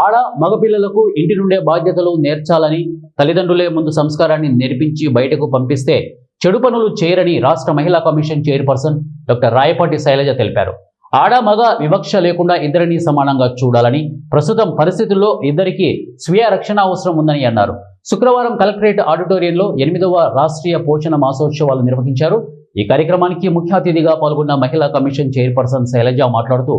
ఆడ మగపిల్లలకు ఇంటి నుండే బాధ్యతలు నేర్చాలని, తల్లిదండ్రులే ముందు సంస్కారాన్ని నేర్పించి బయటకు పంపిస్తే చెడు పనులు చేయరని రాష్ట్ర మహిళా commission chairperson doctor Rayapati Sailaja తెలిపారు. ఆడ మగ వివక్ష లేకుండా ఇద్దరిని సమానంగా చూడాలని, ప్రస్తుతం పరిస్థితుల్లో ఇద్దరికీ స్వీయ రక్షణ అవసరం ఉందని అన్నారు. శుక్రవారం కలెక్టరేట్ ఆడిటోరియంలో 8వ రాష్ట్రీయ పోషణ మాసోత్సవాలు నిర్వహించారు. ఈ కార్యక్రమానికి ముఖ్య అతిథిగా పాల్గొన్న మహిళా కమిషన్ చైర్పర్సన్ శైలజ మాట్లాడుతూ,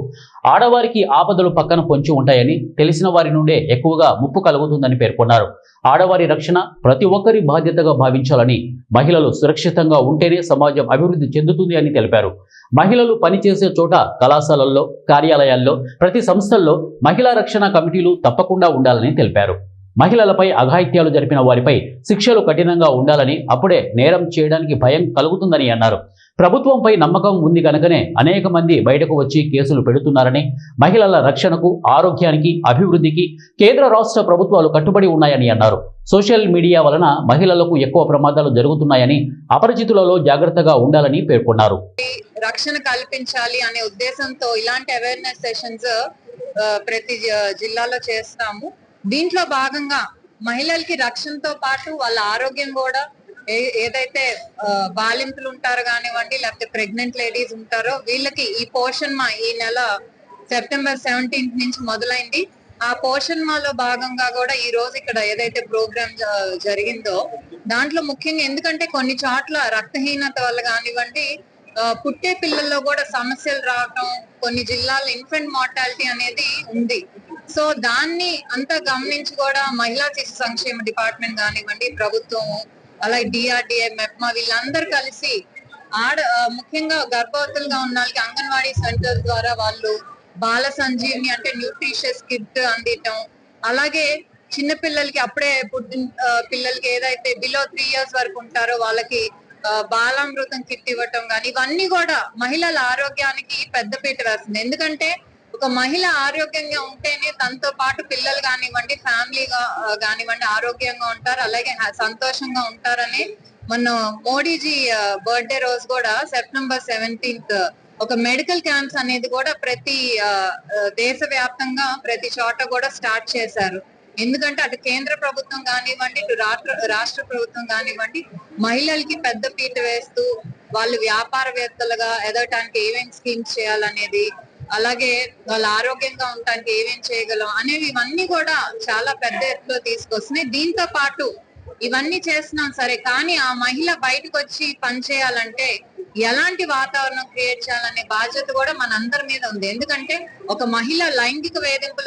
ఆడవారికి ఆపదలు పక్కన పొంచి ఉంటాయని, తెలిసిన వారి నుండే ఎక్కువగా ముప్పు కలుగుతుందని పేర్కొన్నారు. ఆడవారి రక్షణ ప్రతి ఒక్కరి బాధ్యతగా భావించాలని, మహిళలు సురక్షితంగా ఉంటేనే సమాజం అభివృద్ధి చెందుతుంది అని తెలిపారు. మహిళలు పనిచేసే చోట, కళాశాలల్లో, కార్యాలయాల్లో, ప్రతి సంస్థల్లో మహిళా రక్షణ కమిటీలు తప్పకుండా ఉండాలని తెలిపారు. మహిళలపై అఘాయిత్యాలు జరిపిన వారిపై శిక్షలు కఠినంగా ఉండాలని, అప్పుడే నేరం చేయడానికి భయం కలుగుతుందని అన్నారు. ప్రభుత్వంపై నమ్మకం ఉంది కనుకనే అనేక మంది బయటకు వచ్చి కేసులు పెడుతున్నారని, మహిళల రక్షణకు, ఆరోగ్యానికి, అభివృద్ధికి కేంద్ర రాష్ట్ర ప్రభుత్వాలు కట్టుబడి ఉన్నాయని అన్నారు. సోషల్ మీడియా వలన మహిళలకు ఎక్కువ ప్రమాదాలు జరుగుతున్నాయని, అపరిచితులలో జాగ్రత్తగా ఉండాలని పేర్కొన్నారు. రక్షణ కల్పించాలి అనే ఉద్దేశంతో ఇలాంటి అవేర్నెస్ సెషన్స్ ప్రతి జిల్లాలో చేస్తాము. దీంట్లో భాగంగా మహిళలకి రక్షణతో పాటు వాళ్ళ ఆరోగ్యం కూడా, ఏదైతే బాలింతలు ఉంటారో కానివ్వండి, లేకపోతే ప్రెగ్నెంట్ లేడీస్ ఉంటారో వీళ్ళకి ఈ పోషణ్ మా ఈ నెల సెప్టెంబర్ 17 నుంచి మొదలైంది. ఆ పోషణ్ మాలో భాగంగా కూడా ఈ రోజు ఇక్కడ ఏదైతే ప్రోగ్రామ్ జరిగిందో దాంట్లో ముఖ్యంగా, ఎందుకంటే కొన్ని చోట్ల రక్తహీనత వల్ల కానివ్వండి, పుట్టే పిల్లల్లో కూడా సమస్యలు రావటం, కొన్ని జిల్లాల్లో ఇన్ఫెంట్ మార్టాలిటీ అనేది ఉంది. సో దాన్ని అంతా గమనించి కూడా మహిళా శిశు సంక్షేమ డిపార్ట్మెంట్ కానివ్వండి, ప్రభుత్వం, అలాగే డిఆర్డిఏ, మెప్మా వీళ్ళందరూ కలిసి ముఖ్యంగా గర్భవతులుగా ఉన్న వాళ్ళకి అంగన్వాడీ సెంటర్ ద్వారా వాళ్ళు బాల సంజీవిని అంటే న్యూట్రిషియస్ కిట్ అందించడం, అలాగే చిన్న పిల్లలకి అప్పుడే పుట్టిన పిల్లలకి ఏదైతే బిలో 3 years వరకు ఉంటారో వాళ్ళకి బాలామృతం కిట్ ఇవ్వటం కానీ, ఇవన్నీ కూడా మహిళల ఆరోగ్యానికి పెద్దపీట వేస్తుంది. ఎందుకంటే ఒక మహిళ ఆరోగ్యంగా ఉంటేనే తనతో పాటు పిల్లలు కానివ్వండి, ఫ్యామిలీగా కానివ్వండి ఆరోగ్యంగా ఉంటారు, అలాగే సంతోషంగా ఉంటారని మొన్న మోడీజీ బర్త్డే రోజు కూడా సెప్టెంబర్ 17 ఒక మెడికల్ క్యాంప్స్ అనేది కూడా ప్రతి దేశవ్యాప్తంగా ప్రతి చోట కూడా స్టార్ట్ చేశారు. ఎందుకంటే అటు కేంద్ర ప్రభుత్వం కానివ్వండి, ఇటు రాష్ట్ర ప్రభుత్వం కానివ్వండి మహిళలకి పెద్ద పీట వేస్తూ వాళ్ళు వ్యాపారవేత్తలుగా ఎదగటానికి ఏమేమి స్కీమ్స్ చేయాలనేది, అలాగే వాళ్ళ ఆరోగ్యంగా ఉండటానికి ఏమేం చేయగలం అనేవి ఇవన్నీ కూడా చాలా పెద్ద ఎత్తులో తీసుకొస్తున్నాయి. దీంతో పాటు ఇవన్నీ చేస్తున్నాం సరే, కానీ ఆ మహిళ బయటకు వచ్చి పనిచేయాలంటే ఎలాంటి వాతావరణం క్రియేట్ చేయాలనే బాధ్యత కూడా మనందరి మీద ఉంది. ఎందుకంటే ఒక మహిళ లైంగిక వేధింపులు